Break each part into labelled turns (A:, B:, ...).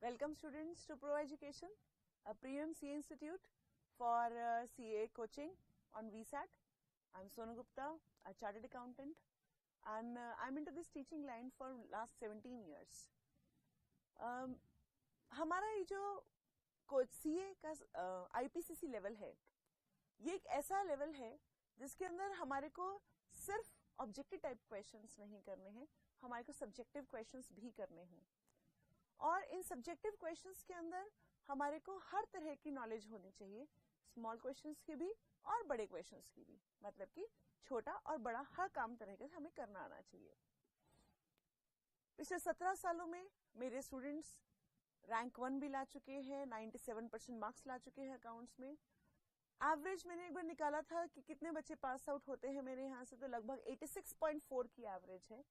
A: Welcome students to Pro Education, a premium CA institute for CA coaching on VSAT. I'm Sonu Gupta, a chartered accountant, and I'm into this teaching line for last 17 years. हमारा ये जो CA का IPCC level है, ये एक ऐसा level है जिसके अंदर हमारे को सिर्फ ऑब्जेक्टिव टाइप क्वेश्चंस नहीं करने हैं, हमारे को सब्जेक्टिव क्वेश्चंस भी करने हैं। और इन सब्जेक्टिव क्वेश्चंस के अंदर हमारे को हर तरह की नॉलेज होनी चाहिए, स्मॉल क्वेश्चंस की भी और बड़े क्वेश्चंस की भी, मतलब कि छोटा और बड़ा हर काम तरह के हमें करना आना चाहिए। पिछले 17 सालों में मेरे स्टूडेंट्स रैंक 1 भी ला चुके हैं, 97% मार्क्स ला चुके हैं अकाउंट्स में। एवरेज मैंने एक बार निकाला था कि कितने बच्चे पास आउट होते हैं मेरे यहाँ से, तो लगभग 86.4 की एवरेज है।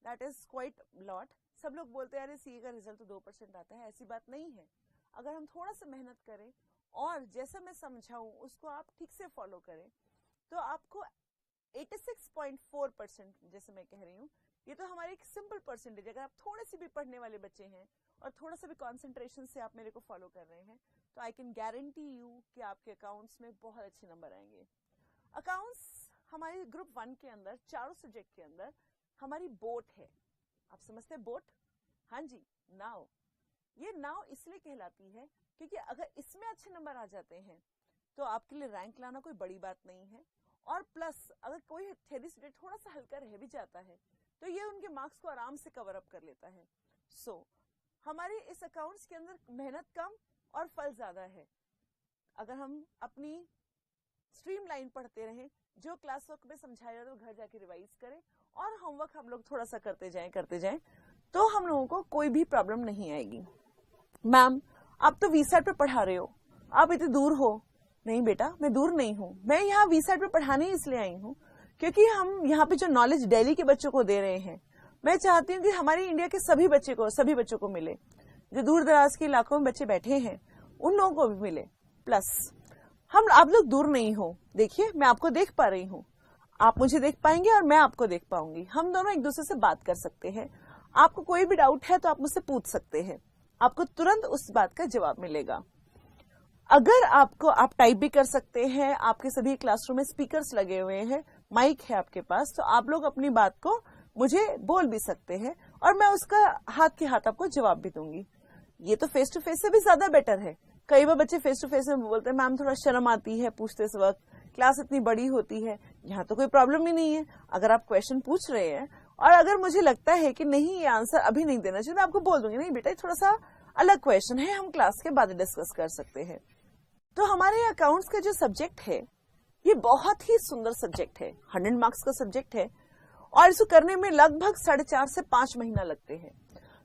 A: That is quite lot. सब लोग बोलते हैं अरे सीए का रिजल्ट तो 2% आता है, ऐसी बात नहीं है। अगर हम थोड़ा सा मेहनत करें और जैसा मैं समझाऊं उसको आप ठीक से फॉलो करें तो आपको 86.4%, जैसे मैं कह रही हूँ, ये तो हमारी एक सिंपल परसेंटेज। अगर आप थोड़े से भी पढ़ने वाले बच्चे हैं और थोड़ा सा भी कॉन्सेंट्रेशन से आप मेरे को फॉलो कर रहे हैं तो आई कैन गारंटी यू कि आपके अकाउंट्स में बहुत अच्छे नंबर आएंगे। अकाउंट्स हमारे ग्रुप 1 के अंदर चारों सब्जेक्ट के अंदर हमारी बोट है। आप समझते हैं बोट? हाँ जी, नाव। ये नाव इसलिए कहलाती है क्योंकि अगर इसमें अच्छे नंबर आ जाते हैं तो आपके लिए रैंक लाना कोई बड़ी बात नहीं है। और प्लस अगर कोई थ्योरी सब्जेक्ट थोड़ा सा हल्का रह भी जाता है तो ये उनके मार्क्स को आराम से कवर अप कर लेता है। सो हमारे इस अकाउंट्स के अंदर मेहनत कम और फल ज्यादा है। अगर हम अपनी स्ट्रीम लाइन पढ़ते रहें, जो क्लास वर्क में समझाया तो घर जाके रिवाइज करें और होमवर्क हम लोग थोड़ा सा करते जाएं तो हम लोगों को कोई भी प्रॉब्लम नहीं आएगी। मैम आप तो वीसैट पे पढ़ा रहे हो, आप इतने दूर हो। नहीं बेटा, मैं दूर नहीं हूँ, मैं यहाँ वीसैट पे पढ़ाने इसलिए आई हूँ क्योंकि हम यहाँ पे जो नॉलेज दिल्ली के बच्चों को दे रहे हैं, मैं चाहती हूँ कि हमारे इंडिया के सभी बच्चों को मिले। जो दूर दराज के इलाकों में बच्चे बैठे हैं उन लोगों को भी मिले। प्लस आप लोग दूर नहीं हो, देखिए मैं आपको देख पा रही हूँ, आप मुझे देख पाएंगे और मैं आपको देख पाऊंगी। हम दोनों एक दूसरे से बात कर सकते हैं। आपको कोई भी डाउट है तो आप मुझसे पूछ सकते हैं, आपको तुरंत उस बात का जवाब मिलेगा। अगर आप टाइप भी कर सकते हैं, आपके सभी क्लासरूम में स्पीकर्स लगे हुए हैं, माइक है आपके पास, तो आप लोग अपनी बात को मुझे बोल भी सकते हैं और मैं उसका हाथ के हाथ आपको जवाब भी दूंगी। ये तो फेस टू फेस से भी ज्यादा बेटर है। कई बार बच्चे फेस टू फेस में बोलते हैं मैम थोड़ा शर्म आती है पूछते इस वक्त, क्लास इतनी बड़ी होती है। यहाँ तो कोई प्रॉब्लम ही नहीं है। अगर आप क्वेश्चन पूछ रहे हैं और अगर मुझे लगता है कि नहीं ये आंसर अभी नहीं देना चाहिए, मैं आपको बोल दूंगी नहीं बेटा ये थोड़ा सा अलग क्वेश्चन है, हम क्लास के बाद डिस्कस कर सकते हैं। तो हमारे अकाउंट्स का जो सब्जेक्ट है ये बहुत ही सुंदर सब्जेक्ट है, 100 मार्क्स का सब्जेक्ट है और इसको करने में लगभग 4.5 से 5 महीना लगते हैं।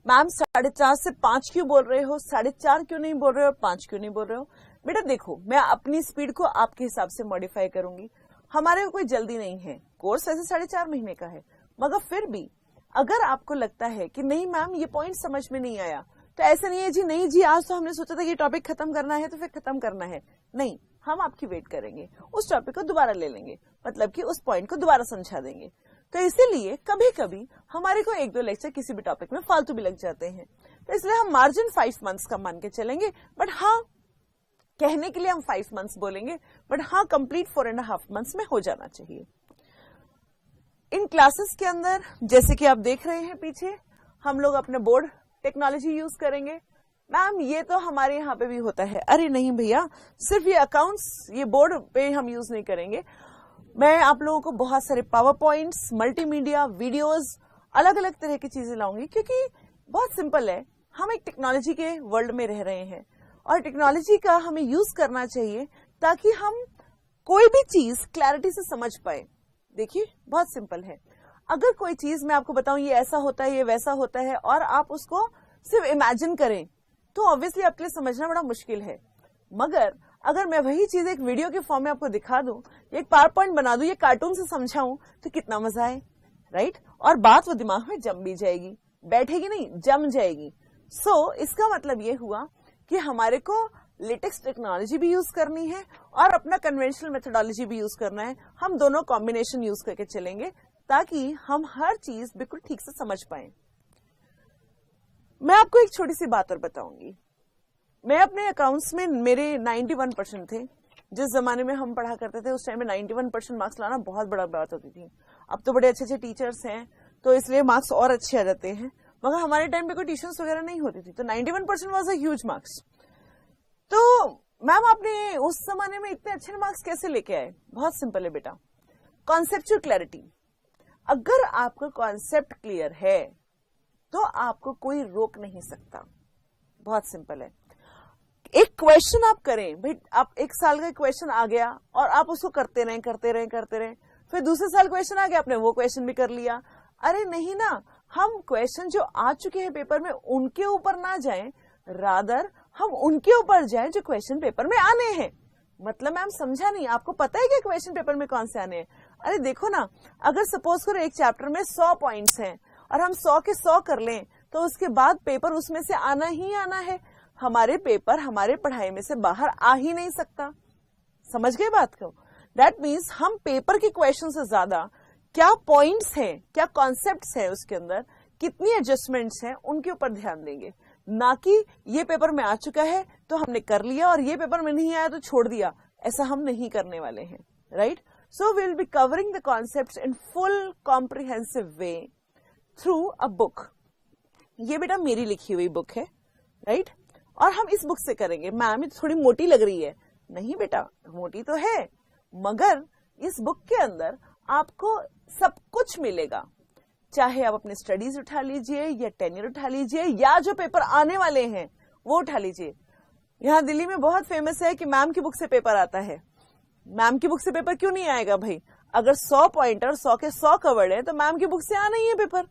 A: मैम 4.5 से 5 क्यों बोल रहे हो, 4.5 क्यों नहीं बोल रहे हो, 5 क्यों नहीं बोल रहे हो? बेटा देखो, मैं अपनी स्पीड को आपके हिसाब से मॉडिफाई करूंगी। हमारे को कोई जल्दी नहीं है, कोर्स ऐसे 4.5 महीने का है, मगर फिर भी अगर आपको लगता है कि नहीं मैम ये पॉइंट समझ में नहीं आया, तो ऐसा नहीं है जी नहीं जी आज तो हमने सोचा था कि टॉपिक खत्म करना है तो फिर खत्म करना है। नहीं, हम आपकी वेट करेंगे, उस टॉपिक को दोबारा ले लेंगे, मतलब कि उस पॉइंट को दोबारा समझा देंगे। तो इसीलिए कभी कभी हमारे को 1-2 लेक्चर किसी भी टॉपिक में फालतू भी लग जाते हैं, तो इसलिए हम मार्जिन 5 मंथ्स का मान के चलेंगे। बट हाँ, कहने के लिए हम 5 मंथ्स बोलेंगे, बट हाँ कंप्लीट 4.5 मंथ्स में हो जाना चाहिए। इन क्लासेस के अंदर जैसे कि आप देख रहे हैं पीछे, हम लोग अपने बोर्ड टेक्नोलॉजी यूज करेंगे। मैम ये तो हमारे यहाँ पे भी होता है। अरे नहीं भैया, सिर्फ ये अकाउंट्स ये बोर्ड पे हम यूज नहीं करेंगे। मैं आप लोगों को बहुत सारे पावर पॉइंट्स, मल्टीमीडिया, वीडियोस, अलग अलग तरह की चीजें लाऊंगी क्योंकि बहुत सिंपल है, हम एक टेक्नोलॉजी के वर्ल्ड में रह रहे हैं और टेक्नोलॉजी का हमें यूज करना चाहिए ताकि हम कोई भी चीज क्लैरिटी से समझ पाए। देखिए बहुत सिंपल है, अगर कोई चीज मैं आपको बताऊं ये ऐसा होता है ये वैसा होता है और आप उसको सिर्फ इमेजिन करें तो ऑब्वियसली आपके लिए समझना बड़ा मुश्किल है। मगर अगर मैं वही चीज एक वीडियो के फॉर्म में आपको दिखा दूं, एक पावर पॉइंट बना दूं, ये कार्टून से समझाऊं तो कितना मजा आए, राइट? और बात वो दिमाग में जम भी जाएगी, बैठेगी नहीं, जम जाएगी। सो इसका मतलब ये हुआ कि हमारे को लेटेक्स टेक्नोलॉजी भी यूज करनी है और अपना कन्वेंशनल मेथोडोलॉजी भी यूज करना है। हम दोनों कॉम्बिनेशन यूज करके चलेंगे ताकि हम हर चीज बिल्कुल ठीक से समझ पाए। मैं आपको एक छोटी सी बात और बताऊंगी। मैं अपने अकाउंट्स में मेरे 91% थे। जिस जमाने में हम पढ़ा करते थे उस टाइम में 91% मार्क्स लाना बहुत बड़ा बात होती थी। अब तो बड़े अच्छे अच्छे टीचर्स हैं तो इसलिए मार्क्स और अच्छे आ जाते हैं, मगर हमारे टाइम पे कोई ट्यूशंस वगैरह नहीं होती थी, तो 91% वाज अ ह्यूज मार्क्स। तो मैम आपने उस जमाने में इतने अच्छे मार्क्स कैसे लेके आए? बहुत सिंपल है बेटा, कॉन्सेप्चुअल क्लैरिटी। अगर आपका कॉन्सेप्ट क्लियर है तो आपको कोई रोक नहीं सकता। बहुत सिंपल है। एक क्वेश्चन आप करें भाई, आप एक साल का क्वेश्चन आ गया और आप उसको करते रहे, फिर दूसरे साल क्वेश्चन आ गया, आपने वो क्वेश्चन भी कर लिया। अरे नहीं ना, हम क्वेश्चन जो आ चुके हैं पेपर में उनके ऊपर ना जाएं, रादर हम उनके ऊपर जाएं जो क्वेश्चन पेपर में आने हैं। मतलब मैम समझा नहीं, आपको पता है कि क्वेश्चन पेपर में कौन से आने हैं? अरे देखो ना, अगर सपोज करो एक चैप्टर में 100 पॉइंट्स हैं और हम 100 के 100 कर लें तो उसके बाद पेपर उसमें से आना ही आना है। हमारे पेपर हमारे पढ़ाई में से बाहर आ ही नहीं सकता। समझ गए बात को? दैट मीन्स हम पेपर के क्वेश्चन से ज्यादा क्या पॉइंट्स हैं, क्या कॉन्सेप्ट्स हैं, उसके अंदर कितनी एडजस्टमेंट्स हैं, उनके ऊपर ध्यान देंगे, ना कि ये पेपर में आ चुका है तो हमने कर लिया और ये पेपर में नहीं आया तो छोड़ दिया। ऐसा हम नहीं करने वाले हैं, right? So we will be covering the concepts in full comprehensive way through a book. ये बेटा मेरी लिखी हुई बुक है, राइट? और हम इस बुक से करेंगे। मैम ये थोड़ी मोटी लग रही है। नहीं बेटा, मोटी तो है, मगर इस बुक के अंदर आपको सब कुछ मिलेगा। चाहे आप अपने स्टडीज उठा लीजिए या टेन्योर उठा लीजिए या जो पेपर आने वाले हैं वो उठा लीजिए। यहाँ दिल्ली में बहुत फेमस है कि मैम की बुक से पेपर आता है। मैम की बुक से पेपर क्यों नहीं आएगा भाई? अगर 100 पॉइंटर 100 के 100 कवर्ड है तो मैम की बुक से आना ही है पेपर।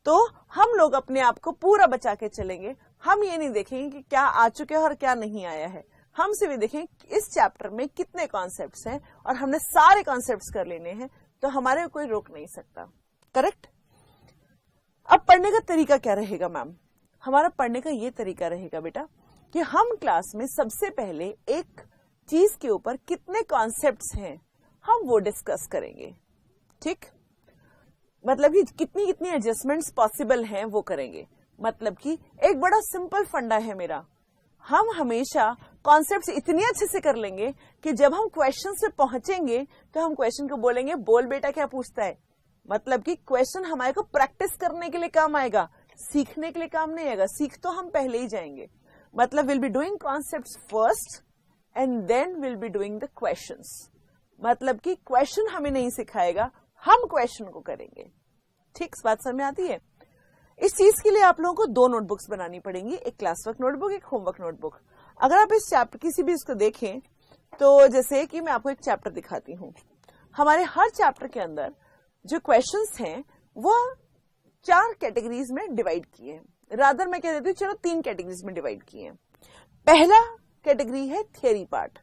A: तो हम लोग अपने आप को पूरा बचा के चलेंगे। हम ये नहीं देखेंगे कि क्या आ चुके हैं और क्या नहीं आया है। हम सिर्फ देखेंगे कि इस चैप्टर में कितने कॉन्सेप्ट्स हैं और हमने सारे कॉन्सेप्ट्स कर लेने हैं, तो हमारे कोई रोक नहीं सकता। करेक्ट? अब पढ़ने का तरीका क्या रहेगा मैम? हमारा पढ़ने का ये तरीका रहेगा बेटा कि हम क्लास में सबसे पहले एक चीज के ऊपर कितने कॉन्सेप्ट्स हैं हम वो डिस्कस करेंगे। ठीक? मतलब कि कितनी कितनी एडजस्टमेंट्स पॉसिबल हैं वो करेंगे। मतलब कि एक बड़ा सिंपल फंडा है मेरा, हम हमेशा कॉन्सेप्ट्स इतने अच्छे से कर लेंगे कि जब हम क्वेश्चन से पहुंचेंगे तो हम क्वेश्चन को बोलेंगे बोल बेटा क्या पूछता है। मतलब कि क्वेश्चन हमारे को प्रैक्टिस करने के लिए काम आएगा, सीखने के लिए काम नहीं आएगा। सीख तो हम पहले ही जाएंगे। मतलब will be doing concepts first and then will be doing the questions. मतलब कि क्वेश्चन हमें नहीं सिखाएगा, हम क्वेश्चन को करेंगे। ठीक, बात समझ में आती है? इस चीज के लिए आप लोगों को 2 नोटबुक्स बनानी पड़ेंगी, एक क्लास वर्क नोटबुक, एक होमवर्क नोटबुक। अगर आप इस चैप्टर किसी भी इसको देखें तो जैसे कि मैं आपको एक चैप्टर दिखाती हूँ। हमारे हर चैप्टर के अंदर जो क्वेश्चंस हैं वो 4 कैटेगरीज में डिवाइड किए हैं। रादर मैं कह देती हूँ चलो 3 कैटेगरीज में डिवाइड किए हैं। पहला कैटेगरी है थियरी पार्ट।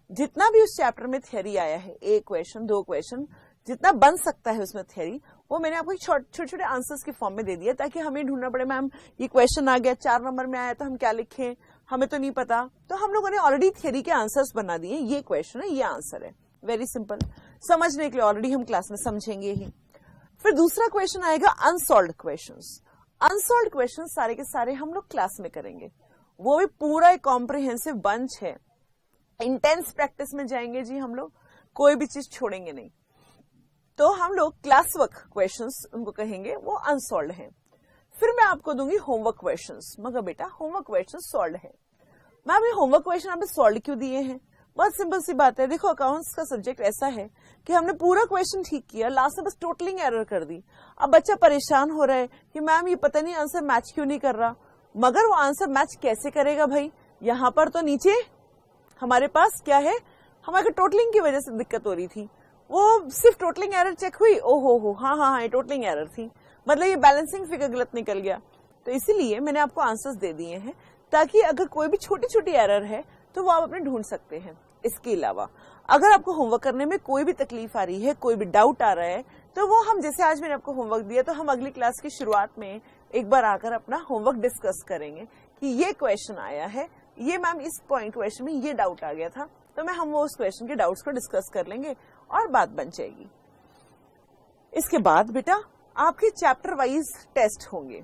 A: जितना भी उस चैप्टर में थियरी आया है, 1 क्वेश्चन 2 क्वेश्चन जितना बन सकता है उसमें थियरी, वो मैंने आपको छोटे छोटे आंसर्स के फॉर्म में दे दिया ताकि हमें ढूंढना पड़े मैम ये क्वेश्चन आ गया 4 नंबर में आया तो हम क्या लिखें, हमें तो नहीं पता। तो हम लोगों ने ऑलरेडी थियरी के आंसर्स बना दिए, ये क्वेश्चन है ये आंसर है। वेरी सिंपल, समझने के लिए ऑलरेडी हम क्लास में समझेंगे ही। फिर दूसरा क्वेश्चन आएगा अनसॉल्व्ड क्वेश्चंस। अनसॉल्व्ड क्वेश्चंस सारे के सारे हम लोग क्लास में करेंगे। वो भी पूरा एक कॉम्प्रिहेंसिव बंच है। इंटेंस प्रैक्टिस में जाएंगे जी हम लोग, कोई भी चीज छोड़ेंगे नहीं। तो हम लोग क्लास वर्क क्वेश्चंस उनको कहेंगे, वो अनसॉल्व्ड हैं। फिर मैं आपको दूंगी होमवर्क क्वेश्चंस। मगर बेटा होमवर्क क्वेश्चन सॉल्व है। मैम ये होमवर्क क्वेश्चन आपने सॉल्व क्यों दिए हैं? बहुत सिंपल सी बात है। देखो अकाउंट्स का सब्जेक्ट ऐसा है कि हमने पूरा क्वेश्चन ठीक किया, लास्ट में बस टोटलिंग एरर कर दी। अब बच्चा परेशान हो रहा है कि मैम ये पता नहीं आंसर मैच क्यों नहीं कर रहा। मगर वो आंसर मैच कैसे करेगा भाई? यहाँ पर तो नीचे हमारे पास क्या है, हमारे टोटलिंग की वजह से दिक्कत हो रही थी। वो सिर्फ टोटलिंग एरर चेक हुई, ओहो हो हाँ ये टोटलिंग एरर थी, मतलब ये बैलेंसिंग फिगर गलत निकल गया। तो इसीलिए मैंने आपको आंसर्स दे दिए हैं ताकि अगर कोई भी छोटी छोटी एरर है तो वो आप अपने ढूंढ सकते हैं। इसके अलावा अगर आपको होमवर्क करने में कोई भी तकलीफ आ रही है, कोई भी डाउट आ रहा है, तो वो हम जैसे आज मैंने आपको होमवर्क दिया तो हम अगली क्लास की शुरुआत में एक बार आकर अपना होमवर्क डिस्कस करेंगे कि ये क्वेश्चन आया है, ये मैम इस पॉइंट क्वेश्चन में ये डाउट आ गया था, तो मैं हम वो उस क्वेश्चन के डाउट्स को डिस्कस कर लेंगे और बात बन जाएगी। इसके बाद बेटा आपके चैप्टर वाइज टेस्ट होंगे।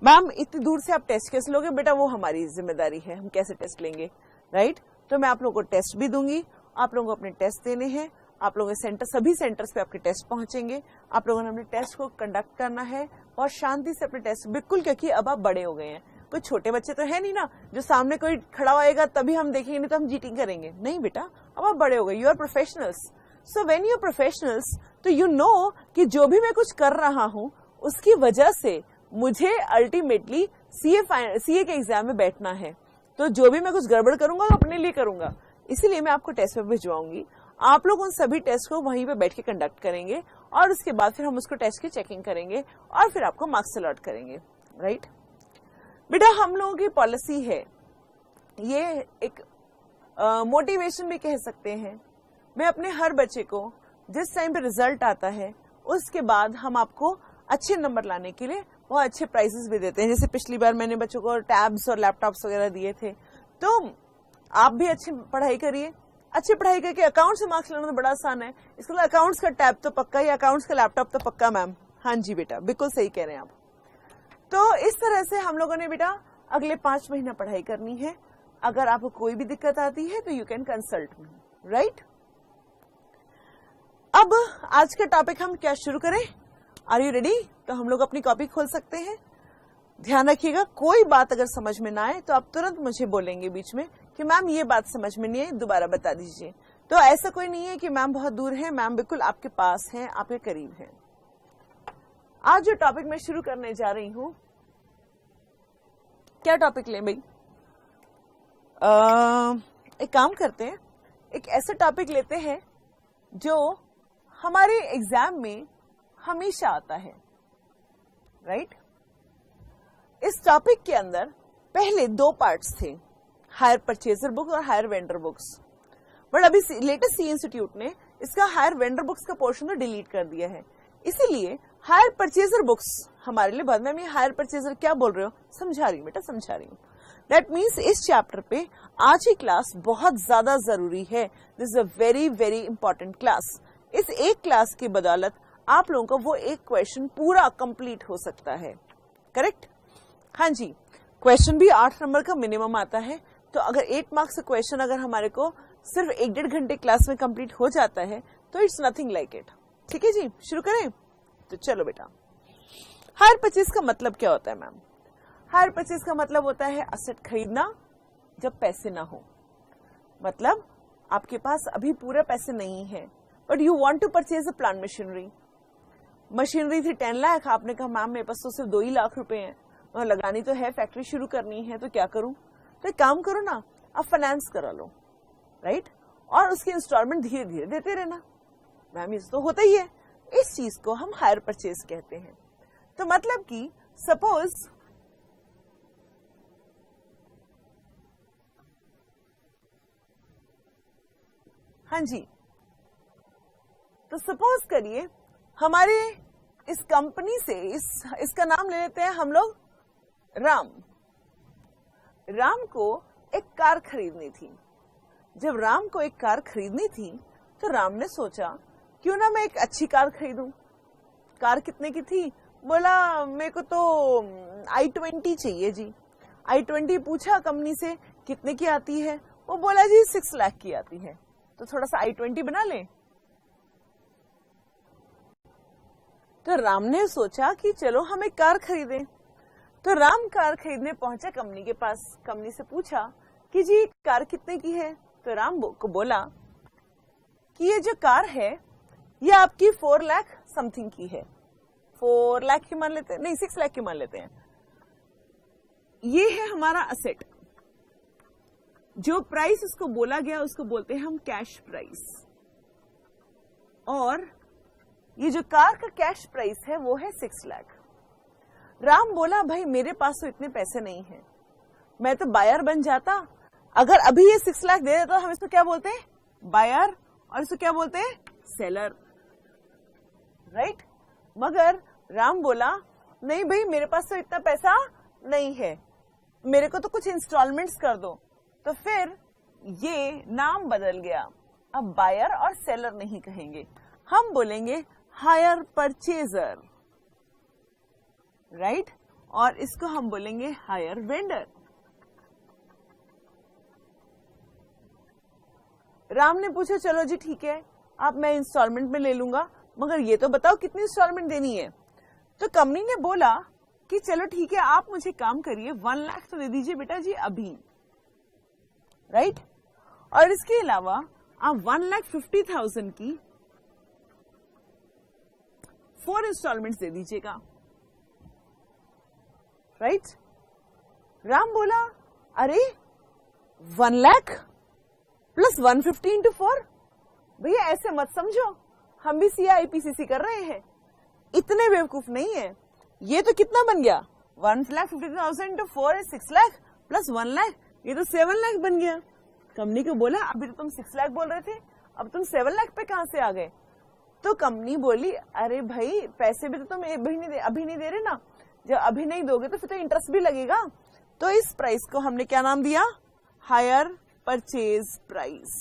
A: मैम इतनी दूर से आप टेस्ट कैसे लोगे? बेटा वो हमारी जिम्मेदारी है, हम कैसे टेस्ट लेंगे, राइट? तो मैं आप लोगों को टेस्ट भी दूंगी, आप लोगों को अपने टेस्ट देने हैं, आप लोगों के सेंटर, सभी सेंटर्स पे आपके टेस्ट पहुंचेंगे, आप लोगों ने अपने टेस्ट को कंडक्ट करना है और शांति से अपने टेस्ट, बिल्कुल, क्योंकि अब आप बड़े हो गए हैं, कोई छोटे बच्चे तो है नहीं ना जो सामने कोई खड़ा होएगा तभी हम देखेंगे, नहीं तो हम चीटिंग करेंगे, नहीं बेटा, अब आप बड़े हो गए, you are professionals. So when you are professionals तो यू नो कि जो भी मैं कुछ कर रहा हूं उसकी वजह से मुझे अल्टीमेटली सीए के एग्जाम में बैठना है, तो जो भी मैं कुछ गड़बड़ करूंगा तो अपने लिए करूंगा, इसीलिए मैं आपको टेस्ट पे भिजवाऊंगी। आप लोग उन सभी टेस्ट को वहीं पे बैठ के कंडक्ट करेंगे और उसके बाद फिर हम उसको टेस्ट की चेकिंग करेंगे और फिर आपको मार्क्स अलॉट करेंगे, राइट? बेटा हम लोगों की पॉलिसी है, ये एक मोटिवेशन भी कह सकते हैं, मैं अपने हर बच्चे को जिस टाइम पे रिजल्ट आता है उसके बाद हम आपको अच्छे नंबर लाने के लिए बहुत अच्छे प्राइजेस भी देते हैं। जैसे पिछली बार मैंने बच्चों को टैब्स और लैपटॉप्स वगैरह दिए थे, तो आप भी अच्छी पढ़ाई करिए, अच्छी पढ़ाई करके अकाउंट से मार्क्स लाना तो बड़ा आसान है, इसके लिए अकाउंट्स का टैब तो पक्का ही, अकाउंट्स का लैपटॉप तो पक्का। मैम हाँ जी बेटा, बिल्कुल सही कह रहे हैं आप। तो इस तरह से हम लोगों ने बेटा अगले 5 महीना पढ़ाई करनी है, अगर आपको कोई भी दिक्कत आती है तो you can consult me, right? अब आज का टॉपिक हम क्या शुरू करें? Are you ready? तो हम लोग अपनी कॉपी खोल सकते हैं। ध्यान रखिएगा, कोई बात अगर समझ में ना आए तो आप तुरंत मुझे बोलेंगे बीच में कि मैम ये बात समझ में नहीं आई, दोबारा बता दीजिए। तो ऐसा कोई नहीं है कि मैम बहुत दूर है, मैम बिल्कुल आपके पास है, आपके करीब है। आज जो टॉपिक मैं शुरू करने जा रही हूं, क्या टॉपिक लें भाई? एक काम करते हैं, एक ऐसा टॉपिक लेते हैं जो हमारे एग्जाम में हमेशा आता है, राइट? इस टॉपिक के अंदर पहले 2 पार्ट्स थे, हायर परचेजर बुक और हायर वेंडर बुक्स, बट अभी लेटेस्ट सी इंस्टीट्यूट ने इसका हायर वेंडर बुक्स का पोर्शन तो डिलीट कर दिया है, इसीलिए हायर परचेजर बुक्स हमारे लिए बाद में। मैं हायर परचेजर क्या बोल रहे हो समझा रही हूँ बेटा, समझा रही हूँ। दैट मीन्स इस चैप्टर पे आज की क्लास बहुत ज्यादा जरूरी है, this is a very very important class. इस एक क्लास की बदौलत आप लोगों का वो एक क्वेश्चन पूरा कंप्लीट हो सकता है, करेक्ट? हाँ जी, क्वेश्चन भी 8 नंबर का मिनिमम आता है, तो अगर 8 मार्क्स का क्वेश्चन अगर हमारे को सिर्फ 1-1.5 घंटे क्लास में कंप्लीट हो जाता है तो इट्स नथिंग लाइक इट। ठीक है जी, शुरू करें? तो चलो बेटा, हायर परचेज का मतलब क्या होता है मैम? हायर परचेज का मतलब होता है असेट खरीदना जब पैसे ना हो, मतलब आपके पास अभी पूरा पैसे नहीं है but you want to purchase a plant machinery. Machinery थी 10 लाख, आपने कहा मैम मेरे पास तो सिर्फ 2 ही लाख रुपए हैं और लगानी तो है, फैक्ट्री शुरू करनी है, तो क्या करूं? तो एक काम करो ना, आप फाइनेंस करा लो, राइट? और उसकी इंस्टॉलमेंट धीरे धीरे देते रहना। मैम ये तो होता ही है, इस चीज को हम हायर परचेज कहते हैं। तो मतलब कि सपोज हाँ जी, तो सपोज करिए हमारे इस कंपनी से इसका नाम ले लेते हैं हम लोग राम। राम को एक कार खरीदनी थी। जब राम को एक कार खरीदनी थी तो राम ने सोचा क्यों ना मैं एक अच्छी कार खरीदूं। कार कितने की थी? बोला मेरे को तो i20 चाहिए जी। i20 पूछा कंपनी से कितने की आती है, वो बोला जी 6 लाख की आती है, तो थोड़ा सा i20 बना लें। तो राम ने सोचा कि चलो हम एक कार खरीदें। तो राम कार खरीदने पहुंचा कंपनी के पास, कंपनी से पूछा कि जी कार कितने की है? तो राम को बोला कि ये जो कार है ये आपकी 4 लाख समथिंग की है। 4 लाख की मान लेते हैं, नहीं 6 लाख की मान लेते हैं। ये है हमारा असेट। जो प्राइस इसको बोला गया उसको बोलते हैं हम कैश प्राइस, और ये जो कार का कैश प्राइस है वो है 6 लाख। राम बोला भाई मेरे पास तो इतने पैसे नहीं है, मैं तो बायर बन जाता। अगर अभी ये 6 लाख दे देता तो हम इसको क्या बोलते हैं? बायर, और इसको क्या बोलते हैं? Seller, right? मगर राम बोला नहीं भाई मेरे पास तो इतना पैसा नहीं है, मेरे को तो कुछ इंस्टॉलमेंट्स कर दो। तो फिर ये नाम बदल गया, अब बायर और सेलर नहीं कहेंगे, हम बोलेंगे हायर परचेजर, राइट? और इसको हम बोलेंगे हायर वेंडर। राम ने पूछा चलो जी ठीक है, अब मैं इंस्टॉलमेंट में ले लूंगा, मगर ये तो बताओ कितनी इंस्टॉलमेंट देनी है। तो कंपनी ने बोला कि चलो ठीक है, आप मुझे काम करिए, 1 लाख तो दे दीजिए बेटा जी अभी, राइट। और इसके अलावा आप 1,50,000 की 4 इंस्टॉलमेंट्स दे दीजिएगा, राइट। राम बोला अरे 1 लाख प्लस 150 इंटू 4, भैया ऐसे मत समझो, हम भी CIPCC कर रहे हैं, इतने बेवकूफ नहीं है। ये तो कितना बन गया, 1,50,000 into 4 is 6 lakh plus 1 lakh, ये तो 7 लाख बन गया। कंपनी को बोला अभी तो तुम 6 लाख बोल रहे थे, अब तुम 7 लाख पे कहां से आ गए। तो कंपनी बोली अरे भाई पैसे भी तो तुम अभी नहीं दे रहे ना, जब अभी नहीं दोगे तो फिर तो इंटरेस्ट भी लगेगा। तो इस प्राइस को हमने क्या नाम दिया, हायर परचेज प्राइस।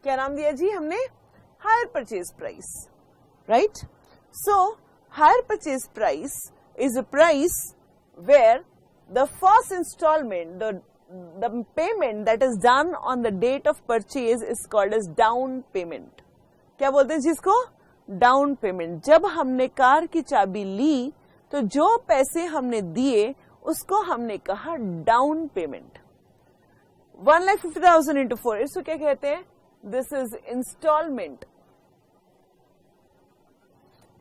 A: क्या नाम दिया जी हमने, hire purchase price, right. So hire purchase price is a price where the first installment, the payment that is done on the date of purchase is called as down payment। क्या बोलते हैं जिसको, down payment. जब हमने car की चाबी ली तो जो पैसे हमने दिए उसको हमने कहा डाउन पेमेंट। 1,50,000 इंटू 4, इसको क्या कहते हैं, दिस इज इंस्टॉलमेंट।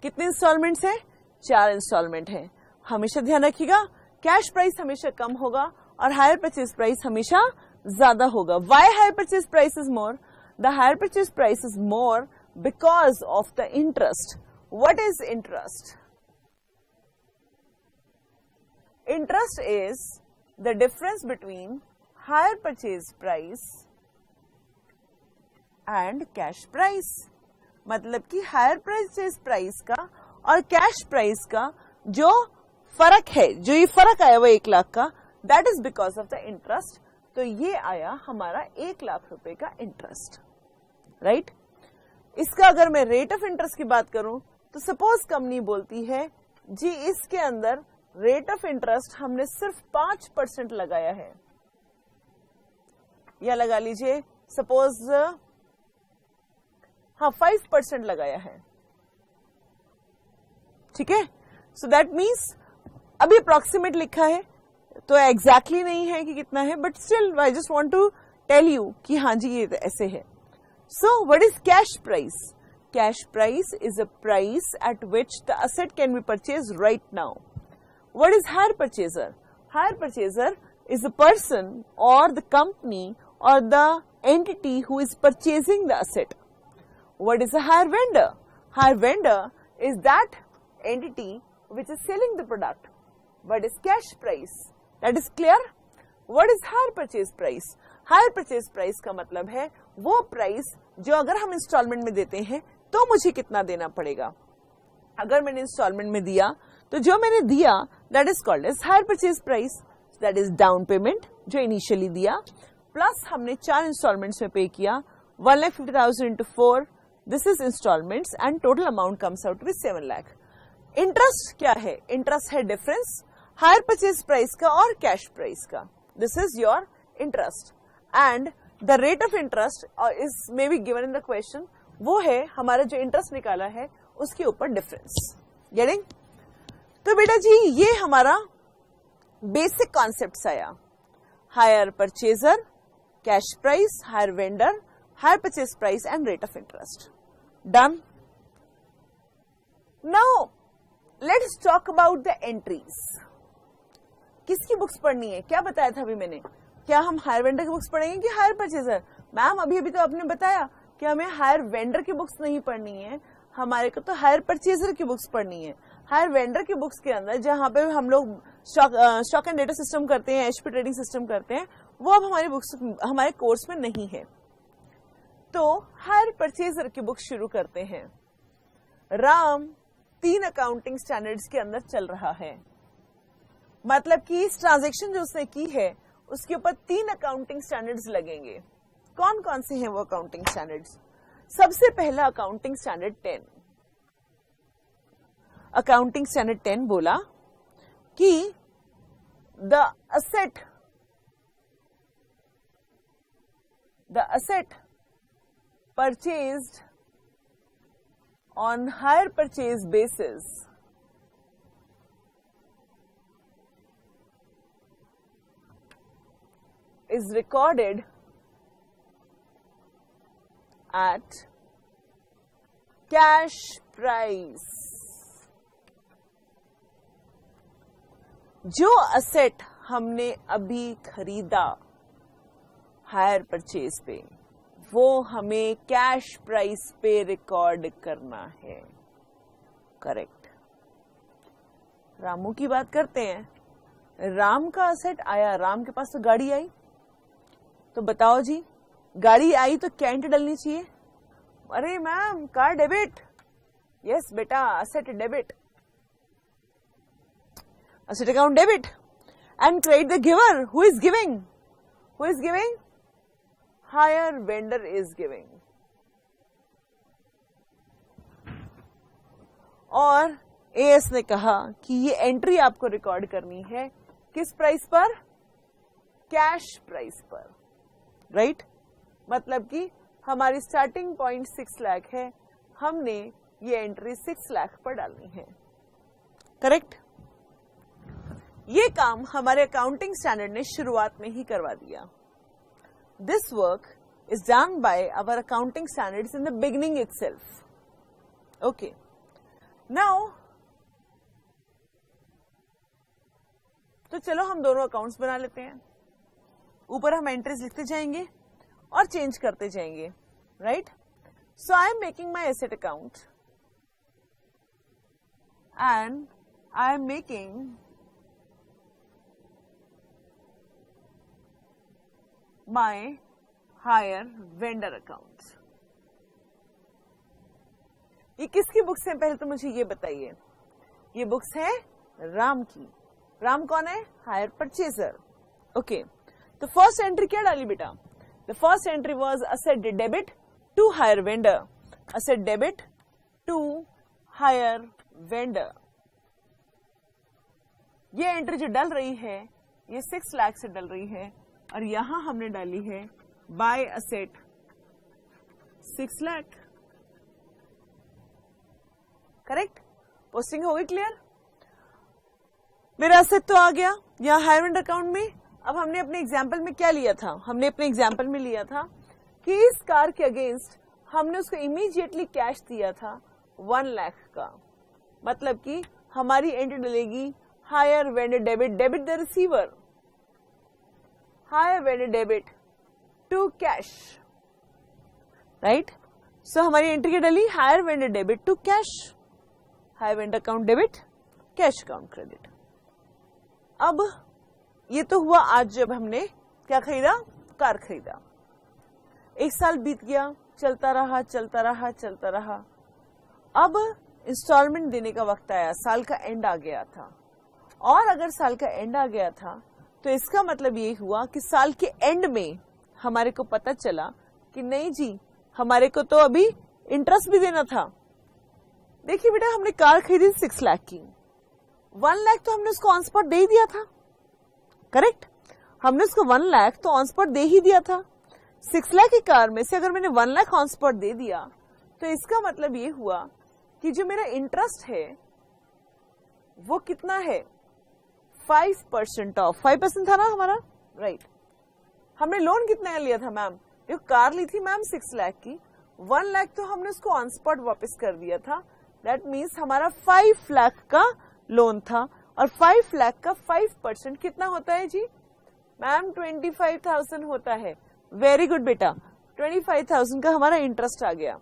A: कितने इंस्टॉलमेंट्स है, 4 इंस्टॉलमेंट है। हमेशा ध्यान रखिएगा कैश प्राइस हमेशा कम होगा और हायर परचेज प्राइस हमेशा ज्यादा होगा। Why hire purchase price is more, the hire purchase price is more because of the interest. What is interest? Interest is the difference between hire purchase price and cash price. मतलब कि higher purchase price का और cash price का जो फर्क है, जो ये फर्क आया वो 1 लाख का, that is because of the interest. तो ये आया हमारा 1 लाख रुपए का इंटरेस्ट, राइट। इसका अगर मैं रेट ऑफ इंटरेस्ट की बात करूं तो सपोज कंपनी बोलती है जी इसके अंदर रेट ऑफ इंटरेस्ट हमने सिर्फ 5% लगाया है, या लगा लीजिए सपोज 5% लगाया है, ठीक है। सो दैट मीन्स अभी अप्रोक्सीमेट लिखा है तो एग्जैक्टली नहीं है कि कितना है, but still I just want to tell you कि हाँ जी ये ऐसे है। So what is cash price? Cash price is a price at which the asset can be purchase right now. What is hire purchaser? Hire purchaser is a person or the company or the entity who is purchasing the asset. What is a hire vendor? Hire vendor is that entity which is selling the product. What is cash price? That is clear? What is hire purchase price? Hire purchase price का मतलब है वो price जो अगर हम instalment में देते हैं तो मुझे कितना देना पड़ेगा। अगर मैंने इंस्टॉलमेंट में दिया तो जो मैंने दिया that is called as hire purchase price, that is down payment जो इनिशियली दिया, प्लस हमने 4 इंस्टॉलमेंट्स में पे किया 1,50,000 into 4, this is installments and total amount comes out with 7 lakh. Interest क्या है? इंटरेस्ट है डिफरेंस हायर परचेज प्राइस का और कैश प्राइस का, this is your interest and the rate of interest is may be given in the question, वो है हमारा जो इंटरेस्ट निकाला है उसके ऊपर डिफरेंस। गेटिंग? तो बेटा जी ये हमारा बेसिक कॉन्सेप्ट आया, hire purchaser, cash price, hire vendor, hire purchase price and rate of interest. Done? Now let's talk about the entries. किसकी बुक्स पढ़नी है? क्या बताया था अभी मैंने? क्या हम हायर वेंडर की बुक्स पढ़ेंगे कि हायर परचेजर? मैम अभी तो आपने बताया कि हमें हायर वेंडर की बुक्स नहीं पढ़नी है, हमारे को तो हायर परचेजर की बुक्स पढ़नी है। हायर वेंडर की बुक्स के अंदर जहां पे हम लोग स्टॉक एंड डेटा सिस्टम करते हैं, एचपी ट्रेडिंग सिस्टम करते हैं, वो अब हमारी बुक्स हमारे कोर्स में नहीं है। तो हायर परचेजर की बुक शुरू करते हैं। राम 3 अकाउंटिंग स्टैंडर्ड्स के अंदर चल रहा है, मतलब कि इस ट्रांजैक्शन जो उसने की है उसके ऊपर 3 अकाउंटिंग स्टैंडर्ड्स लगेंगे। कौन कौन से हैं वो अकाउंटिंग स्टैंडर्ड्स? सबसे पहला अकाउंटिंग स्टैंडर्ड 10। अकाउंटिंग स्टैंडर्ड 10 बोला कि the asset purchased on hire purchase basis is recorded at cash price. जो असेट हमने अभी खरीदा हायर परचेज पे, वो हमें कैश प्राइस पे रिकॉर्ड करना है. करेक्ट. रामू की बात करते हैं. राम का असेट आया, राम के पास तो गाड़ी आई, तो बताओ जी, गाड़ी आई तो क्या एंट्री डलनी चाहिए? अरे मैम कार डेबिट. यस बेटा, asset debit, asset account debit, and credit the giver. Who is giving? Who is giving? Hire vendor is giving. और एएस ने कहा कि ये एंट्री आपको रिकॉर्ड करनी है किस प्राइस पर? कैश प्राइस पर. राइट? मतलब कि हमारी स्टार्टिंग पॉइंट 6 लाख है, हमने ये एंट्री 6 लाख पर डालनी है. करेक्ट? ये काम हमारे अकाउंटिंग स्टैंडर्ड ने शुरुआत में ही करवा दिया. This work is done by our accounting standards in the beginning itself. Okay, now तो चलो हम दोनों अकाउंट्स बना लेते हैं. ऊपर हम एंट्रीज लिखते जाएंगे और चेंज करते जाएंगे. Right? So I am making my asset account and I am making my hire vendor account. ये किसकी बुक्स हैं? पहले तो मुझे ये बताइए. ये बुक्स है राम की. राम कौन है? Hire purchaser. ओके, तो फर्स्ट एंट्री क्या डाली बेटा? The first entry was asset debit to hire vendor. Asset debit to hire vendor. ये एंट्री जो डल रही है ये 6 लाख से डल रही है, और यहां हमने डाली है by asset 6 lakh. Correct? Posting हो गई क्लियर? मेरा असेट तो आ गया यहाँ हायर वेंडर अकाउंट में. अब हमने अपने एग्जाम्पल में क्या लिया था? हमने अपने एग्जाम्पल में लिया था कि इस कार के अगेंस्ट हमने उसको इमीडिएटली कैश दिया था 1 लाख का. मतलब कि हमारी एंट्री डलेगी hire vendor debit, debit the receiver, hire vendor debit to cash. Right? So हमारी एंट्री क्या डली? Hire vendor debit to cash, hire vendor account debit, cash account credit. अब ये तो हुआ आज जब हमने क्या खरीदा? कार खरीदा. 1 साल बीत गया, चलता रहा चलता रहा चलता रहा. अब इंस्टॉलमेंट देने का वक्त आया, साल का एंड आ गया था. और अगर साल का एंड आ गया था तो इसका मतलब ये हुआ कि साल के एंड में हमारे को पता चला कि नहीं जी, हमारे को तो अभी इंटरेस्ट भी देना था. देखिए बेटा, हमने कार खरीदी 6 लाख की, 1 लाख तो हमने उसको ऑन स्पॉट दे ही दिया था. करेक्ट? हमने उसको 1 लाख तो ऑन स्पॉट दे ही दिया था. 6 लाख की कार में से अगर मैंने 1 लाख ऑन स्पॉट दे दिया तो इसका मतलब ये हुआ कि जो मेरा इंटरेस्ट है वो कितना है? 5% ऑफ. 5% था ना हमारा. राइट? हमने लोन कितना लिया था मैम? जो कार ली थी मैम 6 लाख की, 1 लाख तो हमने उसको ऑन स्पॉट वापस कर दिया था. दैट मीन्स हमारा 5 लाख का लोन था, और 5 लाख का 5% कितना होता है जी? मैम 25,000 होता है. वेरी गुड बेटा, 25,000 का हमारा इंटरेस्ट आ गया.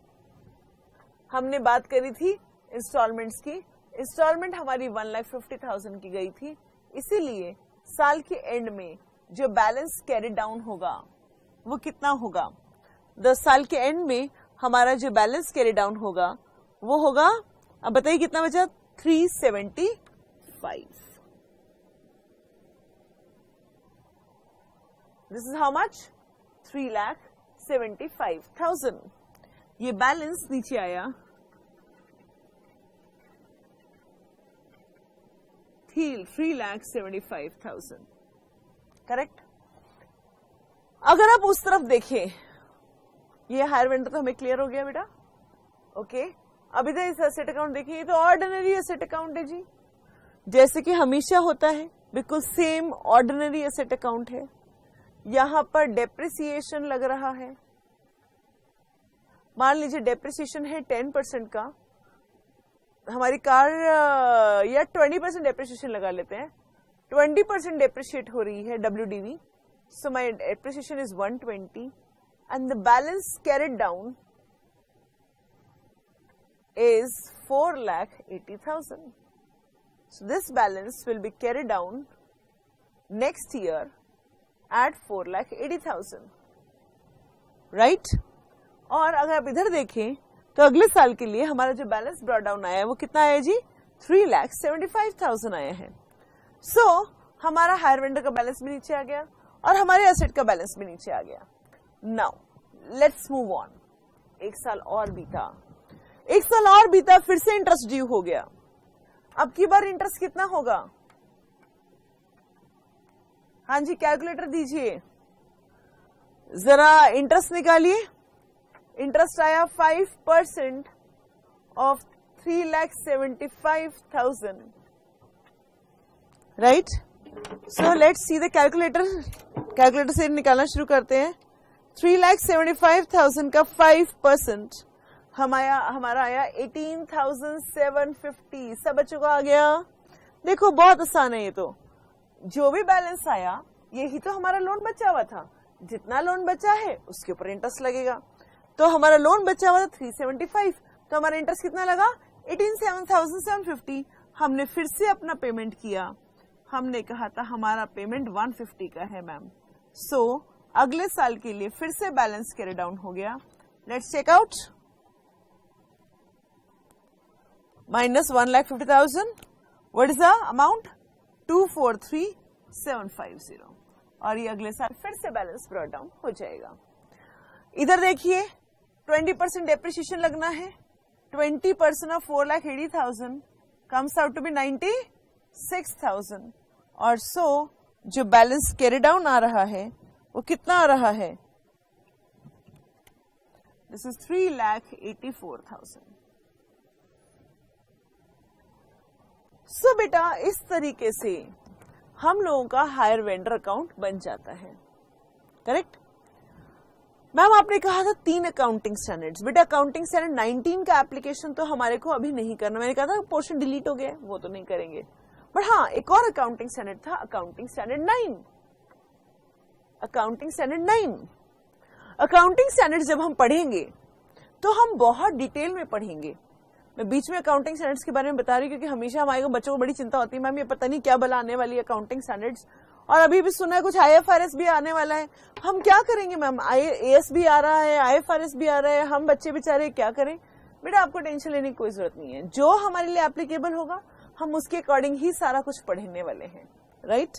A: हमने बात करी थी इंस्टॉलमेंट्स की. इंस्टॉलमेंट हमारी 1,50,000 की गई थी, इसीलिए साल के एंड में जो बैलेंस कैरी डाउन होगा वो कितना होगा? 10 साल के एंड में हमारा जो बैलेंस कैरी डाउन होगा वो होगा, अब बताइए कितना बचा? 375. This is how much? 3,75,000. ये बैलेंस नीचे आया 3,75,000, करेक्ट। अगर आप उस तरफ देखें, ये हायर वेंडर तो हमें क्लियर हो गया बेटा, ओके। अब इधर इस एसेट अकाउंट देखिए, तो ऑर्डिनरी एसेट अकाउंट है जी, जैसे कि हमेशा होता है, बिल्कुल सेम ऑर्डिनरी एसेट अकाउंट है। यहां पर डेप्रिसिएशन लग रहा है, मान लीजिए डेप्रिसिएशन है 10% का, हमारी कार या 20% डेप्रिसिएशन लगा लेते हैं, 20% डेप्रिशिएट हो रही है WDV, so my depreciation is 120 and the balance carried down is 4,80,000. So this balance will be carried down next year at 4,80,000, right? और अगर आप इधर देखें तो अगले साल के लिए हमारा जो बैलेंस ब्रॉट डाउन आया है वो कितना आया जी, 3,75,000 आया है। सो हमारा हायर वेंडर का बैलेंस भी नीचे आ गया और हमारे एसेट का बैलेंस भी नीचे आ गया। Now let's move on. एक साल और बीता, फिर से इंटरेस्ट ड्यू हो गया। अब की बार इंटरेस्ट कितना होगा? हाँ जी, कैलकुलेटर दीजिए जरा, इंटरेस्ट निकालिए। इंटरेस्ट आया 5% of 3,75,000, right. So let's see the calculator. Calculator से निकालना शुरू करते हैं। 3,75,000 का 5% हमारा आया 18,750। सब बच्चों का आ गया? देखो बहुत आसान है ये तो। जो भी बैलेंस आया यही तो हमारा लोन बचा हुआ था, जितना लोन बचा है उसके ऊपर इंटरेस्ट लगेगा। तो हमारा लोन बचा हुआ था 375, तो हमारा इंटरेस्ट कितना लगा? 18,750। हमने फिर से अपना पेमेंट किया, हमने कहा था हमारा पेमेंट 150 का है मैम। सो अगले साल के लिए फिर से बैलेंस कैरी डाउन हो गया। Let's check out. Minus 1,50,000, what is the amount? 243,750। और ये अगले साल फिर से बैलेंस ब्रॉट डाउन हो जाएगा। इधर देखिए 20% डेप्रिसिएशन लगना है। 20% of 4,80,000 comes out to be 96,000। और सो जो बैलेंस कैरी डाउन आ रहा है वो कितना आ रहा है? This is 3,84,000। सो बेटा इस तरीके से हम लोगों का हायर वेंडर अकाउंट बन जाता है, करेक्ट। मैम आपने कहा था 3 अकाउंटिंग स्टैंडर्ड्स। बेटा अकाउंटिंग स्टैंडर्ड 19 का एप्लीकेशन तो हमारे को अभी नहीं करना। मैंने कहा था पोर्शन डिलीट हो गया, वो तो नहीं करेंगे। बट हाँ, एक और अकाउंटिंग स्टैंडर्ड था, accounting standard 9। Accounting standard 9। Accounting standard जब हम पढ़ेंगे तो हम बहुत डिटेल में पढ़ेंगे। मैं बीच में अकाउंटिंग स्टैंडर्ड्स के बारे में बता रही हूँ क्योंकि हमेशा हमारे को बच्चों को बड़ी चिंता होती है, मैम ये पता नहीं क्या बला आने वाली है अकाउंटिंग स्टैंडर्ड्स। और अभी भी सुना है कुछ IFRS भी आने वाला है। हम क्या करेंगे मैम? AS भी आ रहा है, IFRS भी आ रहा है, हम बच्चे बेचारे क्या करें? बेटा आपको टेंशन लेने की कोई जरूरत नहीं है। जो हमारे लिए एप्लीकेबल होगा हम उसके अकॉर्डिंग ही सारा कुछ पढ़ने वाले हैं, right.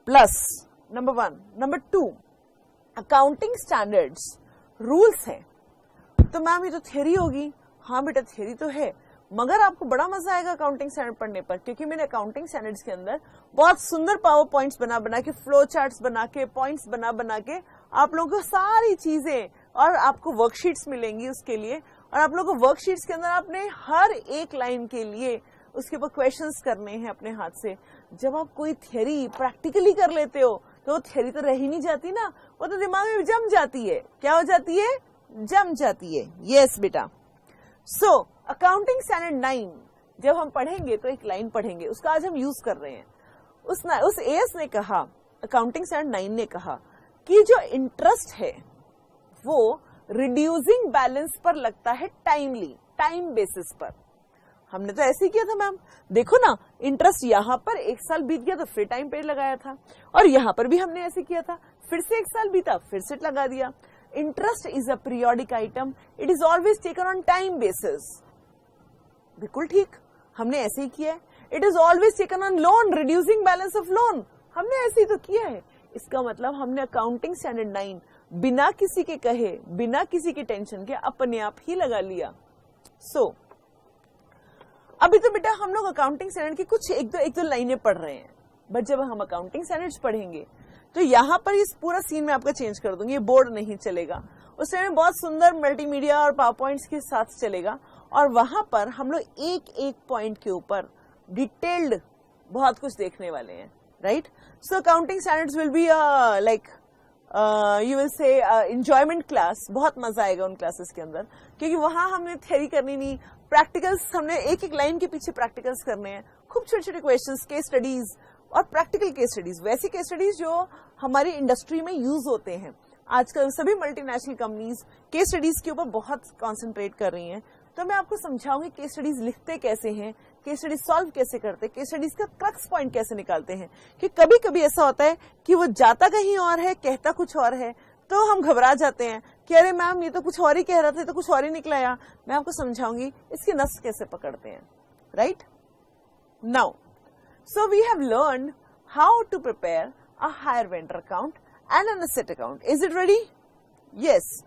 A: Plus number 1, number 2, accounting standards rules हैं। तो मैम ये तो थ्योरी होगी। हाँ बेटा थ्योरी तो है, मगर आपको बड़ा मजा आएगा अकाउंटिंग स्टैंडर्ड पढ़ने पर, क्योंकि मैंने अकाउंटिंग स्टैंडर्ड्स के अंदर बहुत सुंदर पावर पॉइंट्स बना के, फ्लो चार्ट्स बना के, पॉइंट्स बना के आप लोगों को सारी चीजें, और आपको वर्कशीट्स मिलेंगी उसके लिए। और आप लोगों को वर्कशीट्स के अंदर आपने हर एक लाइन के लिए उसके ऊपर क्वेश्चंस करने हैं अपने हाथ से। जब आप कोई थ्योरी प्रैक्टिकली कर लेते हो तो वो थ्योरी तो रह ही नहीं जाती ना, वो तो दिमाग में जम जाती है। क्या हो जाती है? जम जाती है। यस बेटा। सो अकाउंटिंग स्टैंडर्ड 9 जब हम पढ़ेंगे तो एक लाइन पढ़ेंगे, उसका आज हम यूज कर रहे हैं। उस AS ने कहा, अकाउंटिंग स्टैंडर्ड 9 ने कहा कि जो इंटरेस्ट है वो रिड्यूसिंग बैलेंस पर लगता है टाइमली, टाइम बेसिस पर। हमने तो ऐसे ही किया था मैम, देखो ना, इंटरेस्ट यहाँ पर 1 साल बीत गया तो फिर टाइम पीरियड लगाया था, और यहाँ पर भी हमने ऐसे किया था, फिर से 1 साल बीता फिर से लगा दिया। Interest is a periodic item, it is always taken on time basis. बिल्कुल ठीक, हमने ऐसे ही किया है। It is always taken on loan, reducing balance of loan, हमने ऐसे ही तो किया है। इसका मतलब हमने अकाउंटिंग स्टैंडर्ड 9 बिना किसी के कहे, बिना किसी के टेंशन के अपने आप ही लगा लिया। सो अभी तो बेटा हम लोग अकाउंटिंग स्टैंडर्ड की कुछ एक दो लाइनें पढ़ रहे हैं, बट जब हम अकाउंटिंग स्टैंडर्ड्स पढ़ेंगे तो यहाँ पर इस पूरा सीन में आपका चेंज कर दूंगी, ये बोर्ड नहीं चलेगा, उस टाइम में बहुत सुंदर मल्टीमीडिया और पावर पॉइंट्स के साथ चलेगा, और वहां पर हम लोग एक एक पॉइंट के ऊपर डिटेल्ड बहुत कुछ देखने वाले हैं, right? So accounting standards will be like you will say enjoyment class, बहुत मजा आएगा उन क्लासेस के अंदर, क्योंकि वहां हमने थ्योरी करनी नहीं, प्रैक्टिकल्स हमने एक एक लाइन के पीछे प्रैक्टिकल्स करने हैं, खूब छोटे छोटे क्वेश्चंस, केस स्टडीज और प्रैक्टिकल केस स्टडीज, वैसी केस स्टडीज जो हमारी इंडस्ट्री में यूज होते हैं। आजकल सभी मल्टीनेशनल कंपनीज केस स्टडीज के ऊपर बहुत कॉन्सेंट्रेट कर रही हैं, तो मैं आपको समझाऊंगी केस स्टडीज लिखते कैसे हैं, केस स्टडीज सॉल्व कैसे करते, केस स्टडीज का क्रक्स पॉइंट कैसे निकालते हैं। कि कभी कभी ऐसा होता है कि वो जाता कहीं और है, कहता कुछ और है, तो हम घबरा जाते हैं कि अरे मैम ये तो कुछ और ही कह रहा था, तो कुछ और ही निकला या। मैं आपको समझाऊंगी इसकी नस कैसे पकड़ते हैं, right? Now so we have learn how to prepare a hire vendor account and an asset account. Is it ready? Yes.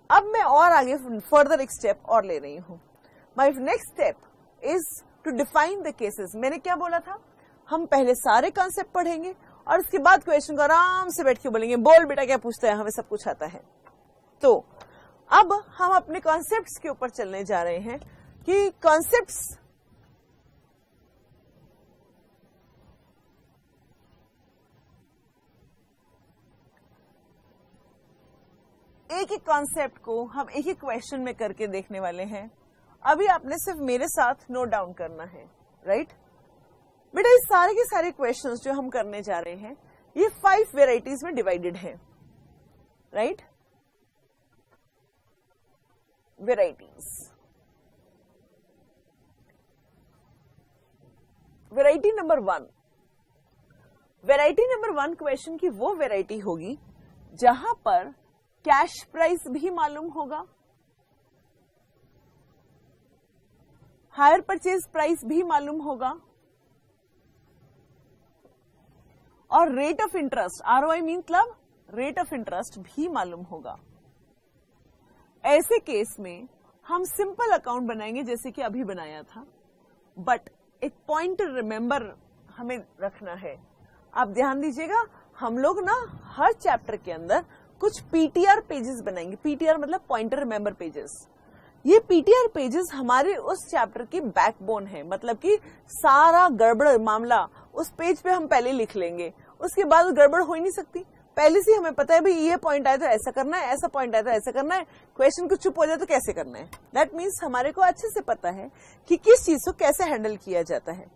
A: अब मैं और आगे फर्दर एक स्टेप और ले रही हूं। My next step is to define the cases. मैंने क्या बोला था, हम पहले सारे कॉन्सेप्ट पढ़ेंगे और उसके बाद क्वेश्चन को आराम से बैठ के बोलेंगे, बोल बेटा क्या पूछता है, हमें सब कुछ आता है। तो अब हम अपने कॉन्सेप्ट्स के ऊपर चलने जा रहे हैं कि कॉन्सेप्ट्स एक एक कॉन्सेप्ट को हम एक एक क्वेश्चन में करके देखने वाले हैं। अभी आपने सिर्फ मेरे साथ नोट डाउन करना है, राइट? बेटा ये सारे के सारे क्वेश्चंस जो हम करने जा रहे हैं ये 5 वेराइटीज में डिवाइडेड है, right? Varieties, variety number 1, variety number 1 question की वो वेराइटी होगी जहां पर कैश प्राइस भी मालूम होगा, हायर परचेज प्राइस भी मालूम होगा, और rate of interest, ROI mean club rate of interest भी मालूम होगा। ऐसे केस में हम सिंपल अकाउंट बनाएंगे जैसे कि अभी बनाया था, बट एक पॉइंट रिमेंबर हमें रखना है। आप ध्यान दीजिएगा, हम लोग ना हर चैप्टर के अंदर कुछ पीटीआर पेजेस बनाएंगे। पीटीआर मतलब पॉइंटर रिमेंबर पेजेस। ये पीटीआर पेजेस हमारे उस चैप्टर की बैकबोन है, मतलब कि सारा गड़बड़ मामला उस पेज पे हम पहले लिख लेंगे, उसके बाद गड़बड़ हो ही नहीं सकती। पहले से हमें पता है भाई ये पॉइंट आया तो ऐसा करना है, ऐसा पॉइंट आया तो ऐसा करना है, क्वेश्चन कुछ चुप हो जाए तो कैसे करना है। दैट मीन्स हमारे को अच्छे से पता है कि किस चीज को कैसे हैंडल किया जाता है।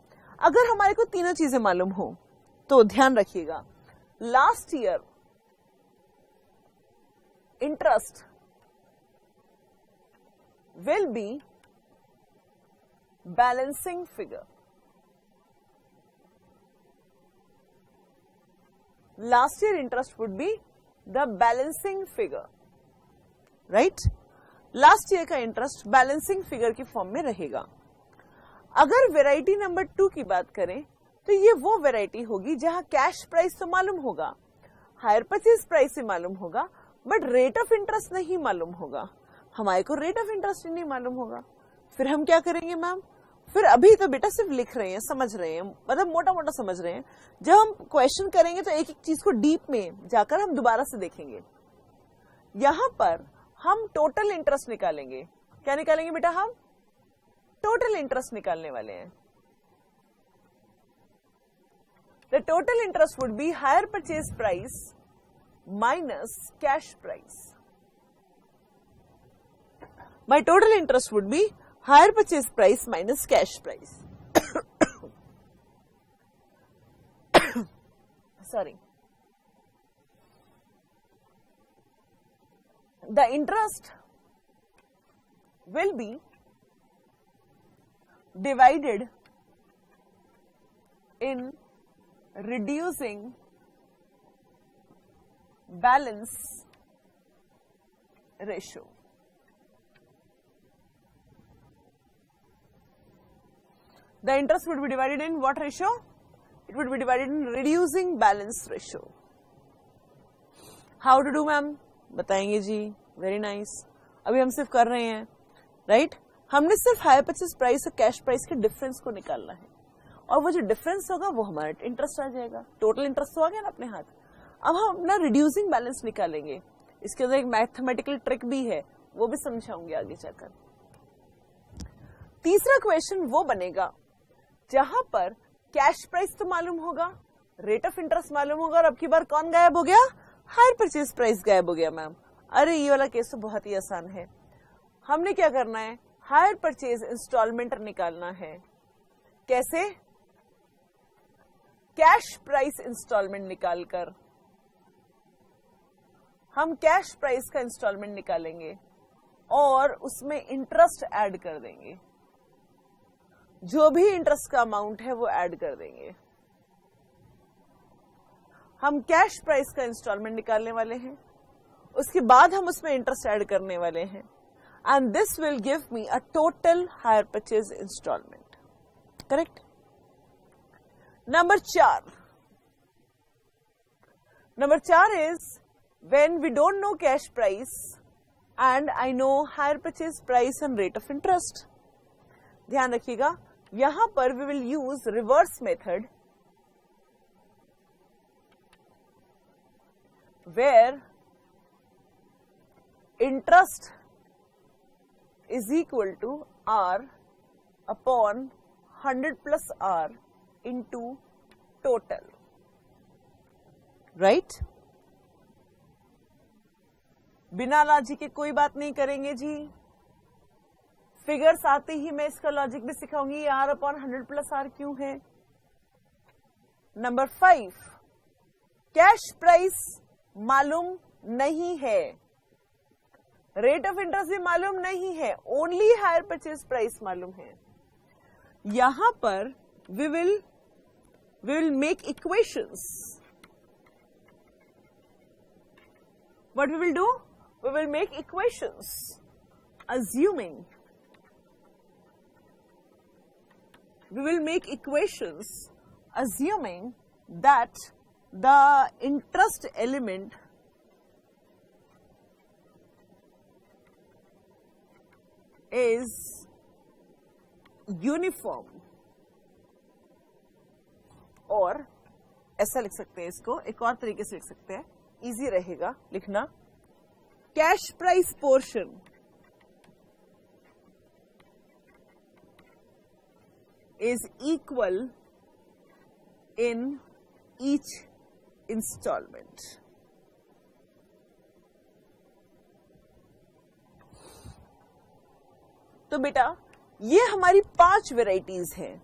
A: अगर हमारे को तीनों चीजें मालूम हो तो ध्यान रखिएगा, last year interest will be balancing figure. Last year interest would be the balancing figure, right? Last year का interest balancing figure की फॉर्म में रहेगा। अगर वेराइटी नंबर 2 की बात करें तो ये वो वेराइटी होगी जहां कैश प्राइस तो मालूम होगा, हायर परचेज प्राइस से मालूम होगा, बट रेट ऑफ इंटरेस्ट नहीं मालूम होगा। हमारे को रेट ऑफ इंटरेस्ट ही नहीं मालूम होगा। फिर हम क्या करेंगे मैम? फिर अभी तो बेटा सिर्फ लिख रहे हैं, समझ रहे हैं, मतलब मोटा मोटा समझ रहे हैं। जब हम क्वेश्चन करेंगे तो एक एक चीज को डीप में जाकर हम दोबारा से देखेंगे। यहां पर हम टोटल इंटरेस्ट निकालेंगे। क्या निकालेंगे बेटा? हम टोटल इंटरेस्ट निकालने वाले हैं। The total interest would be higher purchase price minus cash price. My total interest would be higher purchase price minus cash price. Sorry. The interest will be divided in reducing balance ratio. The interest would be divided in what ratio? It would be divided in reducing balance ratio. How to do, ma'am? बताएंगे जी। Very nice. अभी हम सिर्फ कर रहे हैं, right? हमने सिर्फ higher purchase price और कैश प्राइस के डिफरेंस को निकालना है, और वो जो डिफरेंस होगा वो हमारा इंटरेस्ट आ जाएगा। टोटल इंटरेस्ट तो आ गया ना अपने हाथ। अब हम अपना रिड्यूसिंग बैलेंस निकालेंगे। इसके अंदर एक मैथमेटिकल ट्रिक भी है, वो भी समझाऊंगी आगे जाकर। तीसरा क्वेश्चन वो बनेगा जहां पर कैश प्राइस तो मालूम होगा, रेट ऑफ इंटरेस्ट मालूम होगा, और अब की बार कौन गायब हो गया? हायर परचेज प्राइस गायब हो गया। मैम अरे ये वाला केस तो बहुत ही आसान है। हमने क्या करना है? हायर परचेज इंस्टॉलमेंट निकालना है। कैसे? कैश प्राइस इंस्टॉलमेंट निकालकर हम कैश प्राइस का इंस्टॉलमेंट निकालेंगे और उसमें इंटरेस्ट ऐड कर देंगे। जो भी इंटरेस्ट का अमाउंट है वो ऐड कर देंगे। हम कैश प्राइस का इंस्टॉलमेंट निकालने वाले हैं, उसके बाद हम उसमें इंटरेस्ट ऐड करने वाले हैं, and this will give me a total hire purchase installment. Correct? Number 4 is when we don't know cash price and I know higher purchase price and rate of interest. ध्यान रखिएगा, यहां पर we will use reverse method where interest is equal to R upon 100 plus R into total. Right? बिना logic के कोई बात नहीं करेंगे जी। फिगर्स आते ही मैं इसका लॉजिक भी सिखाऊंगी। R अपॉन 100 प्लस R क्यों है? नंबर 5, कैश प्राइस मालूम नहीं है, रेट ऑफ इंटरेस्ट भी मालूम नहीं है, ओनली हायर परचेज प्राइस मालूम है। यहां पर we will make equations. What we will do? We will make equations assuming that the interest element is uniform, और ऐसा लिख सकते हैं इसको, एक और तरीके से लिख सकते हैं, इजी रहेगा लिखना। Cash price portion is equal in each installment. तो बेटा ये हमारी 5 वेराइटीज हैं।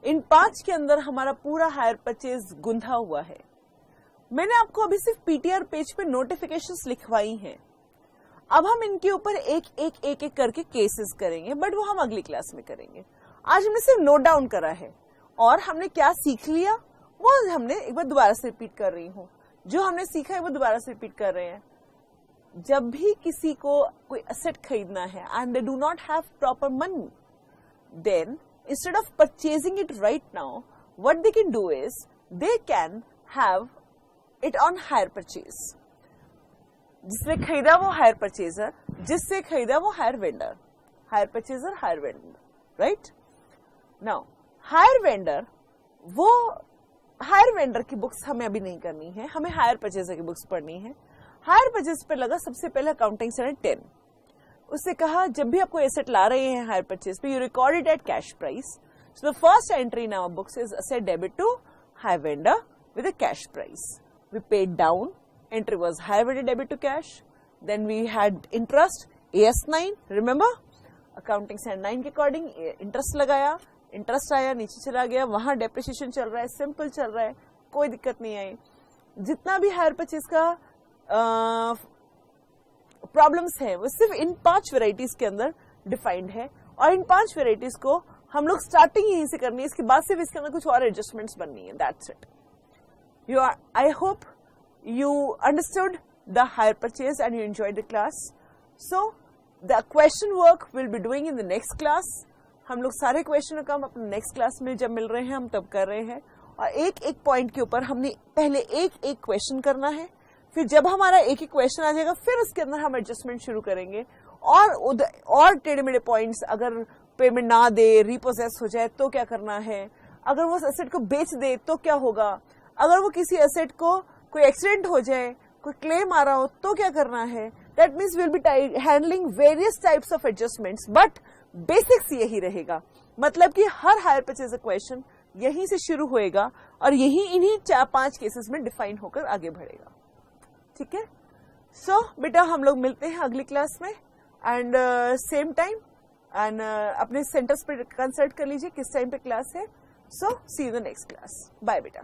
A: इन 5 के अंदर हमारा पूरा हायर परचेज गुंथा हुआ है। मैंने आपको अभी सिर्फ पीटीआर पेज पे नोटिफिकेशंस लिखवाई हैं। अब हम इनके ऊपर एक करके केसेस करेंगे, बट वो हम अगली क्लास में करेंगे। आज हमने सिर्फ नोट डाउन करा है, और हमने क्या सीख लिया वो हमने एक बार दोबारा से रिपीट कर रही हूँ। जो हमने सीखा है वो दोबारा से रिपीट कर रहे हैं। जब भी किसी को कोई एसेट खरीदना है and they do not have proper money, then instead of purchasing it right now, what they can do is they can have it on hire purchase. जिसने खरीदा वो हायर परचेजर, जिससे खरीदा वो hire vendor. Hire purchaser, hire vendor, right? Now hire vendor, वो hire vendor की books हमें अभी नहीं करनी है, हमें हायर परचेजर की बुक्स पढ़नी है। हायर परचेज पे लगा सबसे पहले अकाउंटिंग स्टैंडर्ड 10। उससे कहा जब भी आपको एसेट ला रहे हैं हायर परचेज पे, you record it at cash price. So the first entry in our books is asset debit to hire vendor with a cash price. We paid down, entry was higher vendor debit to cash, then we had interest, AS9, remember? Accounting standard 9 के according interest लगाया, interest आया, नीचे चला गया, वहां depreciation चल रहा है, सिंपल चल रहा है, कोई दिक्कत नहीं आई। जितना भी हायर परचेज का प्रॉब्लम्स है वो सिर्फ इन 5 वेराइटीज के अंदर डिफाइंड है, और इन 5 वेराइटीज को हम लोग स्टार्टिंग यहीं से करनी है। इसके बाद सिर्फ इसके अंदर कुछ और एडजस्टमेंट्स बननी है, that's it. I hope you understood the hire purchase and you enjoyed the class. So the question work we'll be doing in the next class. हम लोग सारे क्वेश्चन का हम अपने नेक्स्ट क्लास में जब मिल रहे हैं हम तब कर रहे हैं, और एक पॉइंट के ऊपर हमने पहले एक क्वेश्चन करना है, फिर जब हमारा एक क्वेश्चन आ जाएगा फिर उसके अंदर हम एडजस्टमेंट शुरू करेंगे, और टेढ़े मेढ़े पॉइंट्स, अगर पेमेंट ना दे, रिपोसेस हो जाए तो क्या करना है, अगर वो एसेट को बेच दे तो क्या होगा, अगर वो किसी एसेट को कोई एक्सीडेंट हो जाए, कोई क्लेम आ रहा हो तो क्या करना है. That means will be handling various types of adjustments, but basics यही रहेगा. मतलब कि हर हायर परचेज क्वेश्चन यहीं से शुरू होएगा और यही इन्हीं 4-5 केसेस में डिफाइन होकर आगे बढ़ेगा. ठीक है. सो बेटा हम लोग मिलते हैं अगली क्लास में एंड सेम टाइम, एंड अपने सेंटर्स पे कंसल्ट कर लीजिए किस टाइम पे क्लास है. So see you the next class. Bye बेटा.